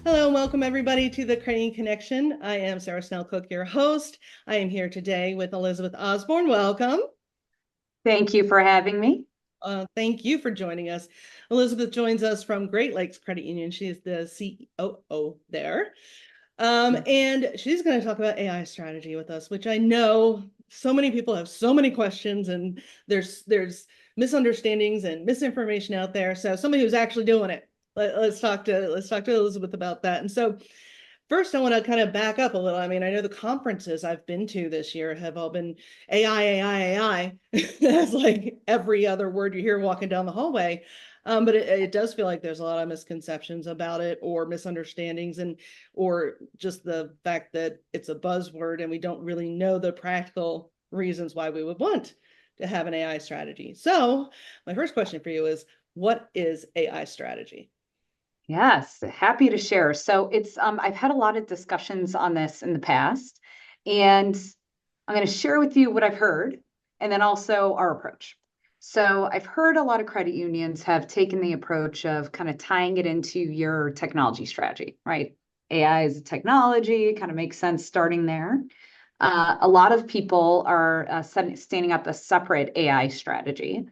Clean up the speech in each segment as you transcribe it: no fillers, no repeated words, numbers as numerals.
Hello and welcome everybody to the Credit Connection. I am Sarah Cooke, your host. I am here today with Elizabeth Osborne. Welcome. Thank you for having me. Thank you for joining us. Elizabeth joins us from Great Lakes Credit Union. She is the COO there. And she's going to talk about AI strategy with us, which I know so many people have so many questions, and there's misunderstandings and misinformation out there. So somebody who's actually doing it. Let's talk to Elizabeth about that. And so first, I want to kind of back up a little. I mean, I know the conferences I've been to this year have all been AI, AI, AI. That's like every other word you hear walking down the hallway. But it does feel like there's a lot of misconceptions about it, or misunderstandings, or just the fact that it's a buzzword and we don't really know the practical reasons why we would want to have an AI strategy. So my first question for you is, what is AI strategy? Yes, happy to share. So I've had a lot of discussions on this in the past, and I'm going to share with you what I've heard and then also our approach. So I've heard a lot of credit unions have taken the approach of kind of tying it into your technology strategy, right? AI is a technology, kind of makes sense starting there. A lot of people are standing up a separate AI strategy.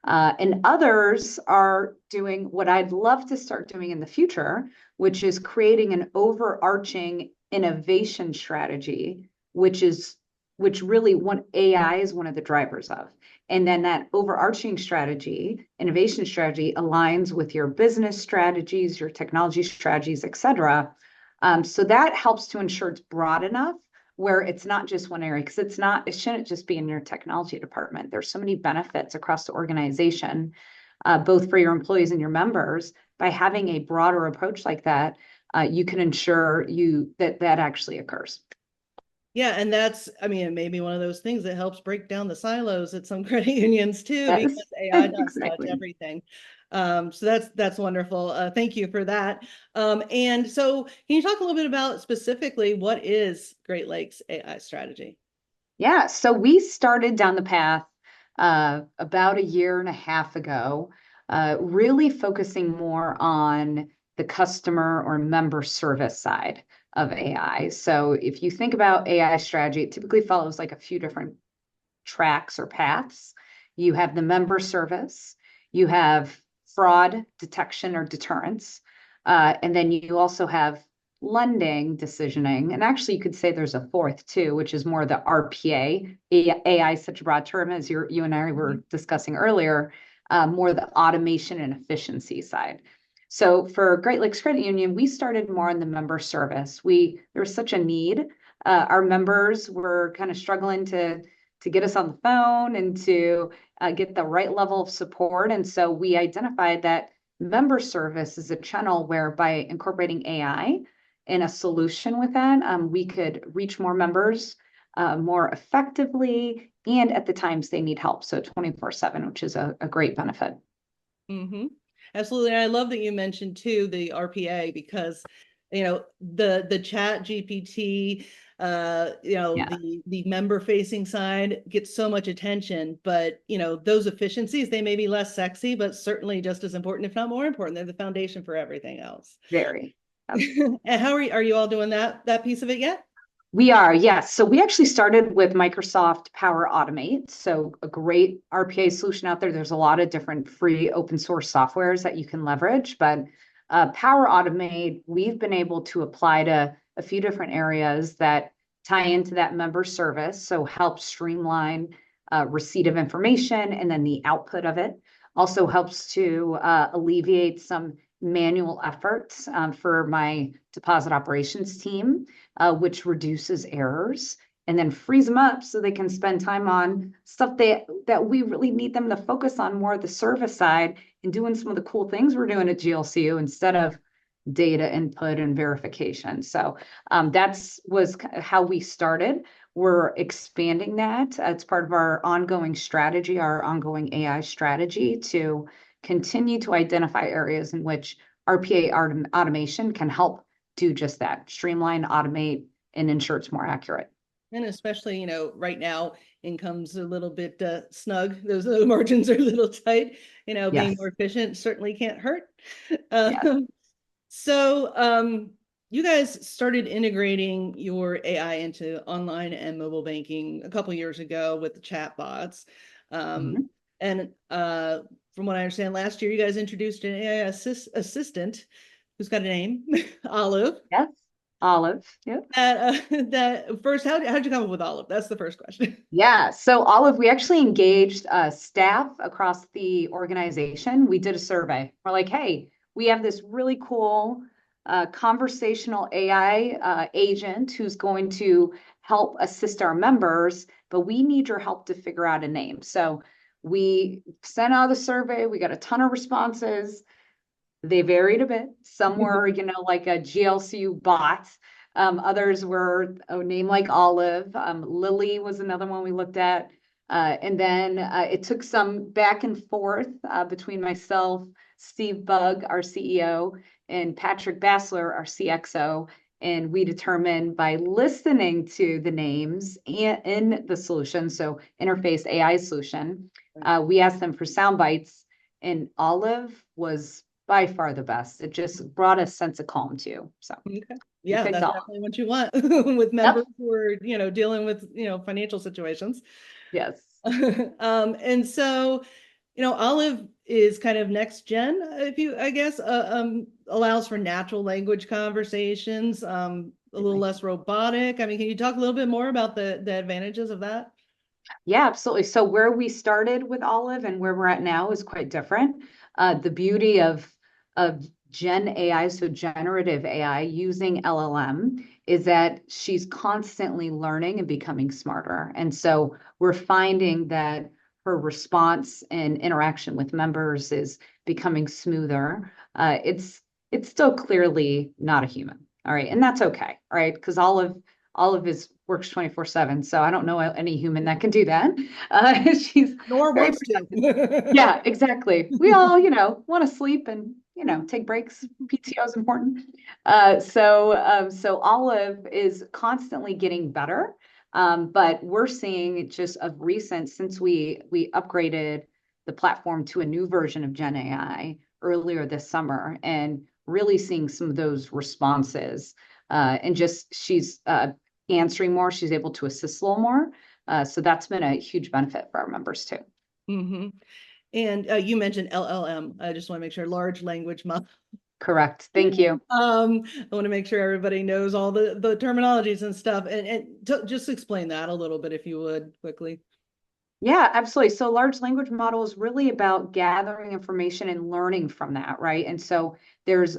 And others are doing what I'd love to start doing in the future, which is creating an overarching innovation strategy, which really one AI is one of the drivers of. And then that overarching strategy, innovation strategy, aligns with your business strategies, your technology strategies, et cetera. So that helps to ensure it's broad enough where it's not just one area, because it shouldn't just be in your technology department. There's so many benefits across the organization, both for your employees and your members. By having a broader approach like that, you can ensure that actually occurs. Yeah, and that's, I mean, it may be one of those things that helps break down the silos at some credit unions too, Yes, because AI does touch exactly. everything. So that's wonderful. Thank you for that. And so can you talk a little bit about specifically what is Great Lakes AI strategy? Yeah, so we started down the path about a year and a half ago, really focusing more on the customer or member service side of AI. So if you think about AI strategy, it typically follows like a few different tracks or paths. You have the member service, you have fraud detection or deterrence, and then you also have lending decisioning. And actually, you could say there's a fourth too, which is more the RPA. AI is such a broad term, as you and I were discussing earlier, more the automation and efficiency side. So for Great Lakes Credit Union, we started more on the member service. There was such a need. Our members were kind of struggling to get us on the phone and to get the right level of support. And so we identified that member service is a channel where by incorporating AI in a solution with that, we could reach more members more effectively and at the times they need help. So 24/7, which is a great benefit. Mm-hmm. Absolutely. And I love that you mentioned too the RPA, because the chat GPT, Yeah. the member facing side gets so much attention, but those efficiencies, they may be less sexy, but certainly just as important, if not more important. They're the foundation for everything else. Very. And how are you all doing that piece of it yet? We are, yes. So we actually started with Microsoft Power Automate. So a great RPA solution out there. There's a lot of different free open source softwares that you can leverage, but Power Automate, we've been able to apply to a few different areas that tie into that member service. So help streamline receipt of information and then the output of it. Also helps to alleviate some manual efforts for my deposit operations team, which reduces errors and then frees them up so they can spend time on stuff that we really need them to focus on, more the service side and doing some of the cool things we're doing at GLCU instead of data input and verification. So that's was how we started. We're expanding that. It's part of our ongoing strategy, our ongoing AI strategy, to continue to identify areas in which RPA automation can help do just that, streamline, automate, and ensure it's more accurate. And especially, right now, income's a little bit snug. Those margins are a little tight. Being Yes. more efficient certainly can't hurt. Yes. So you guys started integrating your AI into online and mobile banking a couple years ago with the chat bots. Mhm. And from what I understand, last year you guys introduced an AI assistant who's got a name, Olive. Yes, Olive. Yep. That first, how'd you come up with Olive? That's the first question. Yeah. So Olive, we actually engaged staff across the organization. We did a survey. We're like, hey, we have this really cool conversational AI agent who's going to help assist our members, but we need your help to figure out a name. So we sent out a survey. We got a ton of responses. They varied a bit. Some were, like a GLCU bot. Others were a name like Olive. Lily was another one we looked at. And then it took some back and forth between myself, Steve Bugg, our CEO, and Patrick Bassler, our CXO. And we determined by listening to the names in the solution, so Interface AI solution, we asked them for sound bites, and Olive was by far the best. It just brought a sense of calm too. So Okay. we Yeah, picked that's Olive. definitely what you want with members Yep. who are, dealing with, financial situations. Yes. And so, Olive is kind of next gen, if you, I guess, allows for natural language conversations, a little less robotic. I mean, can you talk a little bit more about the advantages of that? Yeah, absolutely. So where we started with Olive and where we're at now is quite different. The beauty of Gen AI, so generative AI using LLM, is that she's constantly learning and becoming smarter. And so we're finding that her response and interaction with members is becoming smoother. It's still clearly not a human. All right, and that's okay. All right, because Olive is works 24/7, so I don't know any human that can do that. She's Nor very wants productive. to. Yeah, exactly. We all, want to sleep and, take breaks. PTO is important. So Olive is constantly getting better. But we're seeing just of recent, since we upgraded the platform to a new version of Gen AI earlier this summer, and really seeing some of those responses. And just she's answering more. She's able to assist a little more. So that's been a huge benefit for our members too. Hmm. And you mentioned LLM. I just want to make sure large language model. Correct. Thank you. I want to make sure everybody knows all the terminologies and stuff, and just explain that a little bit if you would quickly. Yeah, absolutely. So large language model is really about gathering information and learning from that, right? And so there's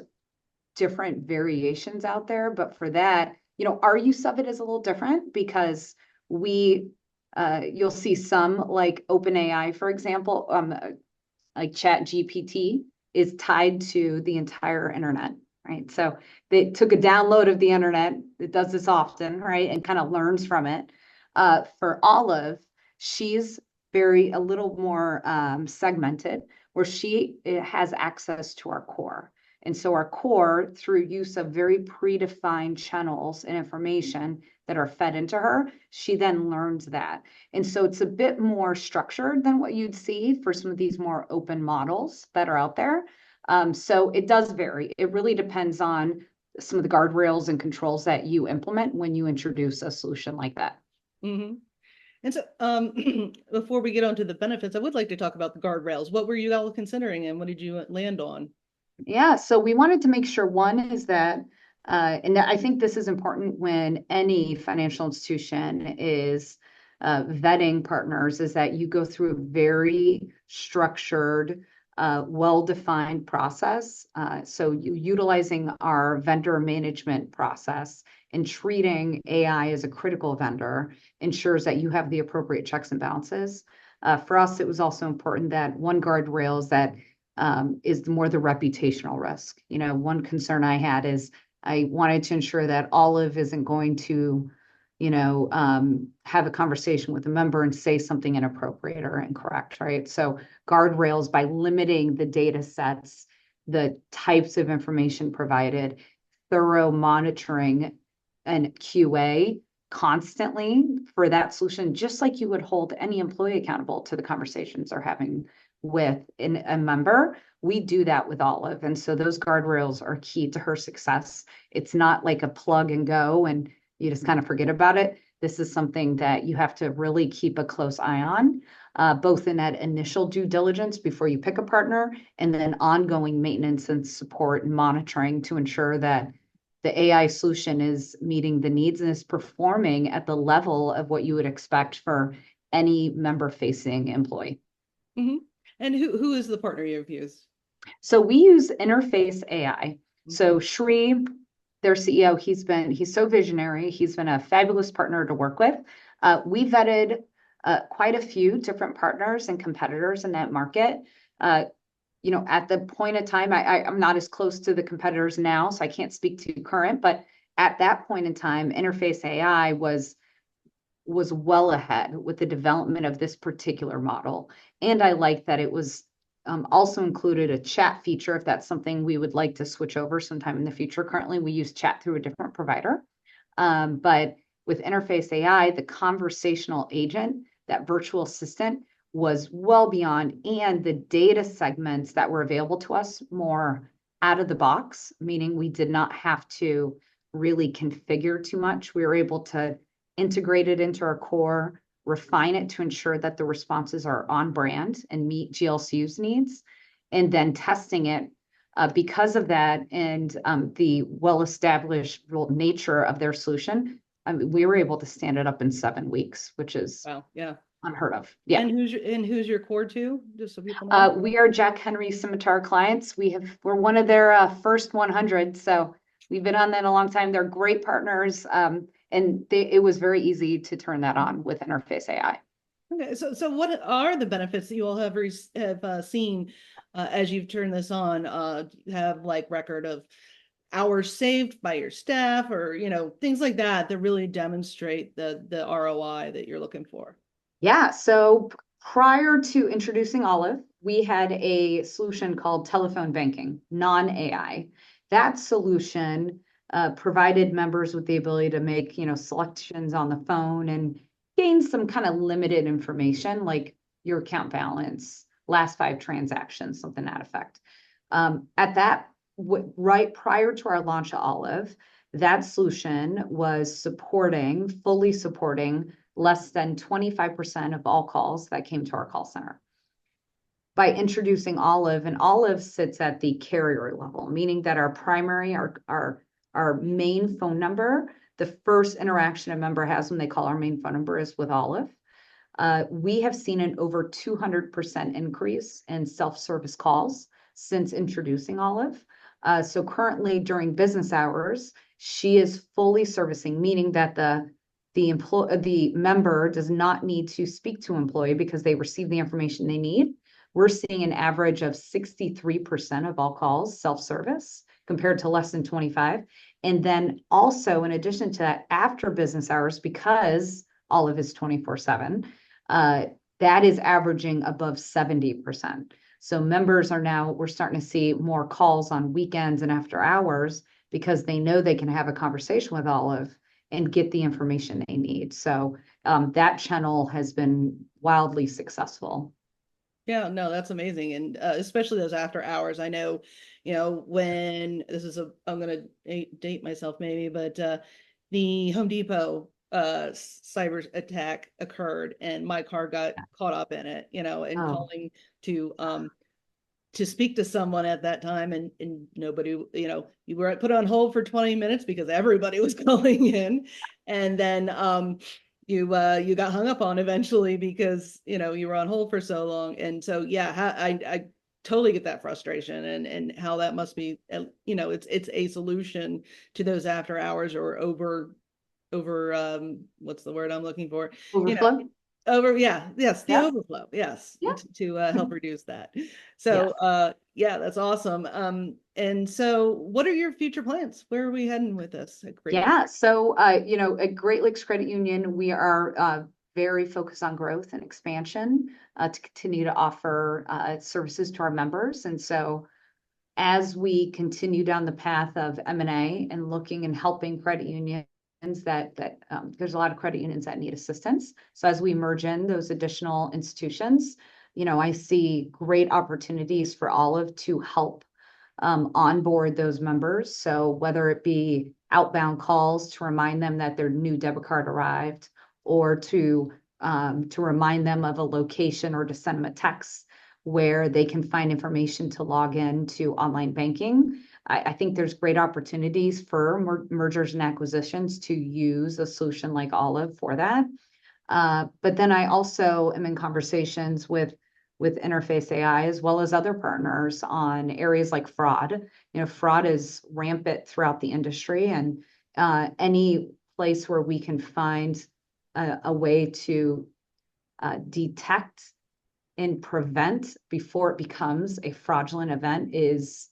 different variations out there, but for that, our use of it is a little different because we you'll see some like OpenAI, for example, like Chat GPT is tied to the entire internet, right? So they took a download of the internet. It does this often, right? And kind of learns from it. For Olive, she's a little more segmented, where she has access to our core. And so our core, through use of very predefined channels and information that are fed into her, she then learns that. And so it's a bit more structured than what you'd see for some of these more open models that are out there. So it does vary. It really depends on some of the guardrails and controls that you implement when you introduce a solution like that. Hmm. And so, before we get on to the benefits, I would like to talk about the guardrails. What were you all considering, and what did you land on? Yeah, so we wanted to make sure one is that, and I think this is important when any financial institution is vetting partners, is that you go through a very structured, well-defined process. So you utilizing our vendor management process and treating AI as a critical vendor ensures that you have the appropriate checks and balances. For us, it was also important that one guardrail is that is more the reputational risk. One concern I had is I wanted to ensure that Olive isn't going to, have a conversation with a member and say something inappropriate or incorrect, right? So guardrails by limiting the data sets, the types of information provided, thorough monitoring and QA constantly for that solution, just like you would hold any employee accountable to the conversations they're having with a member. We do that with Olive. And so those guardrails are key to her success. It's not like a plug and go and you just kind of forget about it. This is something that you have to really keep a close eye on, both in that initial due diligence before you pick a partner, and then ongoing maintenance and support and monitoring to ensure that the AI solution is meeting the needs and is performing at the level of what you would expect for any member-facing employee. Mm-hmm. And who is the partner you've used? So we use Interface AI. Okay. So Shri, their CEO, he's so visionary. He's been a fabulous partner to work with. We vetted quite a few different partners and competitors in that market. At the point of time, I'm not as close to the competitors now, so I can't speak to current, but at that point in time, Interface AI was well ahead with the development of this particular model. And I like that it was also included a chat feature if that's something we would like to switch over sometime in the future. Currently, we use chat through a different provider. But with Interface AI, the conversational agent, that virtual assistant, was well beyond, and the data segments that were available to us more out of the box, meaning we did not have to really configure too much. We were able to integrate it into our core, refine it to ensure that the responses are on brand and meet GLCU's needs, and then testing it because of that and the well-established nature of their solution. We were able to stand it up in 7 weeks, which is Wow. Yeah. unheard of. Yeah. And who's your core to? Just so people know. We are Jack Henry Scimitar clients. We're one of their first 100, so we've been on that a long time. They're great partners, and it was very easy to turn that on with Interface AI. Okay, so what are the benefits that you all have seen as you've turned this on? Have like record of hours saved by your staff, or things like that that really demonstrate the ROI that you're looking for. Yeah. So prior to introducing Olive, we had a solution called telephone banking, non-AI. That solution provided members with the ability to make, selections on the phone and gain some kind of limited information like your account balance, last 5 transactions, something to that effect. Right prior to our launch of Olive, that solution was fully supporting less than 25% of all calls that came to our call center. By introducing Olive, and Olive sits at the carrier level, meaning that our main phone number, the first interaction a member has when they call our main phone number is with Olive. We have seen an over 200% increase in self-service calls since introducing Olive. So currently during business hours, she is fully servicing, meaning that the member does not need to speak to an employee because they receive the information they need. We're seeing an average of 63% of all calls self-service compared to less than 25. And then also, in addition to that, after business hours, because Olive is 24/7, that is averaging above 70%. So we're starting to see more calls on weekends and after hours because they know they can have a conversation with Olive and get the information they need. So that channel has been wildly successful. Yeah, no, that's amazing. And especially those after hours. I know, when I'm going to date myself maybe, but the Home Depot cyber attack occurred and my car got caught up in it, and Oh, calling to speak to someone at that time, and nobody, you were put on hold for 20 minutes because everybody was calling in, and then you got hung up on eventually because you were on hold for so long. And so yeah, I totally get that frustration, and how that must be, it's a solution to those after hours or over what's the word I'm looking for, you know overflow? yes, the Yeah. overflow, yes, Yeah. to help reduce that. So Yes. yeah, that's awesome. And so what are your future plans? Where are we heading with this at Great Lakes? Yeah. So, at Great Lakes Credit Union, we are very focused on growth and expansion to continue to offer services to our members. And so, as we continue down the path of M&A and looking and helping credit unions there's a lot of credit unions that need assistance. So as we merge in those additional institutions, I see great opportunities for Olive to help onboard those members. So whether it be outbound calls to remind them that their new debit card arrived, or to remind them of a location, or to send them a text where they can find information to log in to online banking. I think there's great opportunities for mergers and acquisitions to use a solution like Olive for that. But then I also am in conversations with Interface AI, as well as other partners, on areas like fraud. Fraud is rampant throughout the industry, and any place where we can find a way to detect and prevent before it becomes a fraudulent event is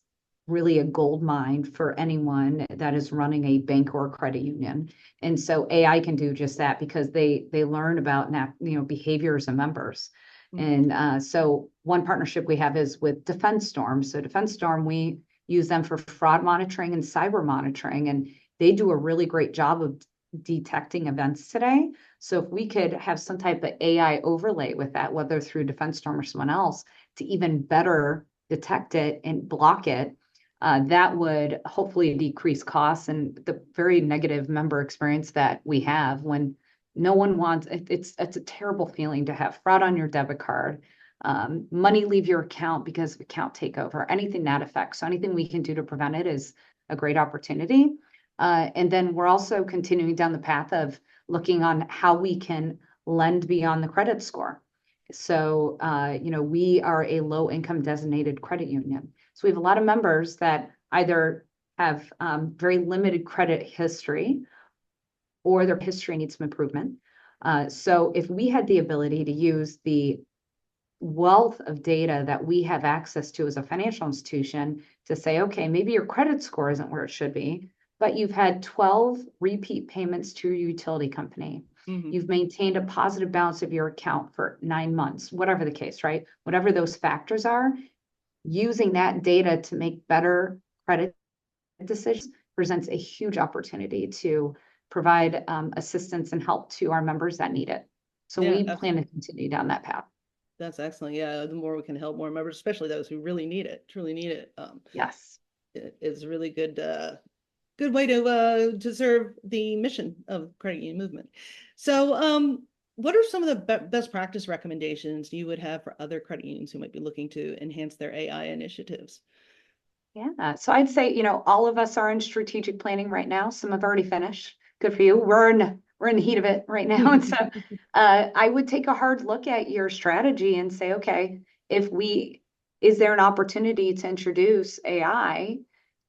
really a gold mine for anyone that is running a bank or a credit union. And so AI can do just that, because they learn about behaviors of members. Mhm. And so one partnership we have is with Defense Storm. So Defense Storm, we use them for fraud monitoring and cyber monitoring, and they do a really great job of detecting events today. So if we could have some type of AI overlay with that, whether through Defense Storm or someone else, to even better detect it and block it, that would hopefully decrease costs and the very negative member experience that we have when no one wants. It's a terrible feeling to have fraud on your debit card, money leave your account because of account takeover, anything that affects. So anything we can do to prevent it is a great opportunity. And then we're also continuing down the path of looking on how we can lend beyond the credit score. So, we are a low income designated credit union. So we have a lot of members that either have very limited credit history, or their history needs some improvement. So if we had the ability to use the wealth of data that we have access to as a financial institution to say, okay, maybe your credit score isn't where it should be, but you've had 12 repeat payments to your utility company. Mhm. You've maintained a positive balance of your account for 9 months, whatever the case, right? Whatever those factors are, using that data to make better credit decisions presents a huge opportunity to provide assistance and help to our members that need it. So Yeah, we plan to continue down that path. that's excellent. Yeah, the more we can help more members, especially those who really need it, truly need it, Yes. it is a really good way to serve the mission of credit union movement. So, what are some of the best practice recommendations you would have for other credit unions who might be looking to enhance their AI initiatives? Yeah. So I'd say, all of us are in strategic planning right now. Some have already finished. Good for you. We're in the heat of it right now. And so I would take a hard look at your strategy and say, okay, is there an opportunity to introduce AI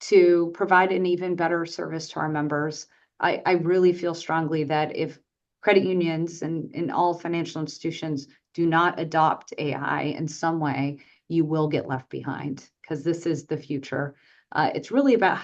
to provide an even better service to our members? I really feel strongly that if credit unions and all financial institutions do not adopt AI in some way, you will get left behind, because this is the future. It's really about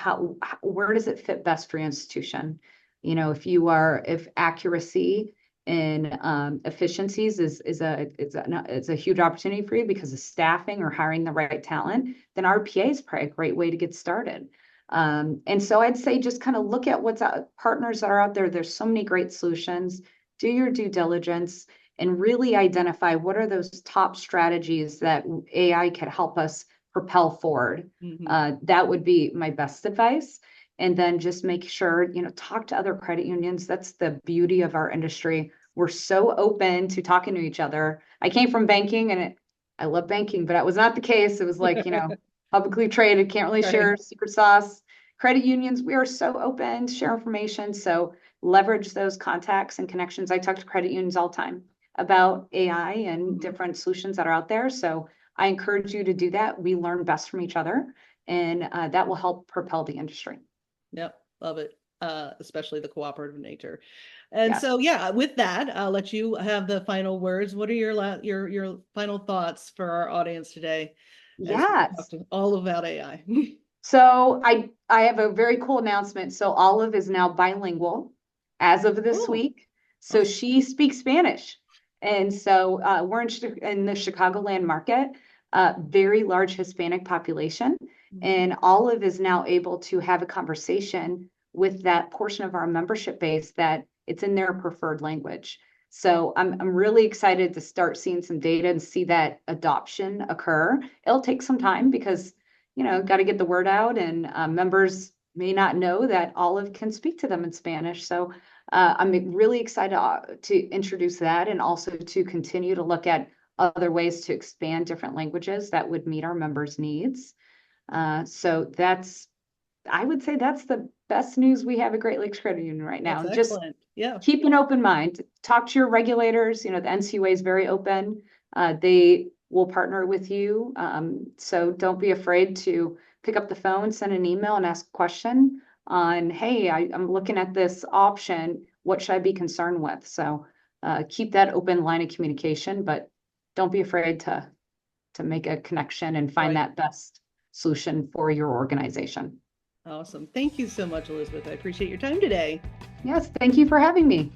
where does it fit best for your institution? If accuracy and efficiencies is a huge opportunity for you because of staffing or hiring the right talent, then RPA is probably a great way to get started. And so I'd say just kind of look at what's out, partners that are out there. There's so many great solutions. Do your due diligence and really identify what are those top strategies that AI can help us propel forward. Mhm. That would be my best advice. And then just make sure, talk to other credit unions. That's the beauty of our industry. We're so open to talking to each other. I came from banking, and I love banking, but that was not the case. It was like, publicly traded, can't really Right. share secret sauce. Credit unions, we are so open to share information. So leverage those contacts and connections. I talk to credit unions all the time about AI and Mhm. different solutions that are out there. So I encourage you to do that. We learn best from each other, and that will help propel the industry. Yep, love it. Especially the cooperative nature. And Yes. so, yeah, with that, I'll let you have the final words. What are your final thoughts for our audience today as we talk Yes. to all about AI? So I have a very cool announcement. So Olive is now bilingual as of this Oh, week. So awesome. she speaks Spanish. And so we're in the Chicagoland market, very large Hispanic population. Mhm. And Olive is now able to have a conversation with that portion of our membership base that it's in their preferred language. So I'm really excited to start seeing some data and see that adoption occur. It'll take some time because, got to get the word out, and members may not know that Olive can speak to them in Spanish. So I'm really excited to introduce that, and also to continue to look at other ways to expand different languages that would meet our members' needs. So I would say that's the best news we have at Great Lakes Credit Union right now. That's Just excellent. Yeah. keep an open mind. Talk to your regulators. The NCUA is very open. They will partner with you. So don't be afraid to pick up the phone, send an email, and ask a question on, hey, I'm looking at this option. What should I be concerned with? So keep that open line of communication, but don't be afraid to make a connection and find that best solution for your organization. Awesome. Thank you so much, Elizabeth. I appreciate your time today. Yes, thank you for having me.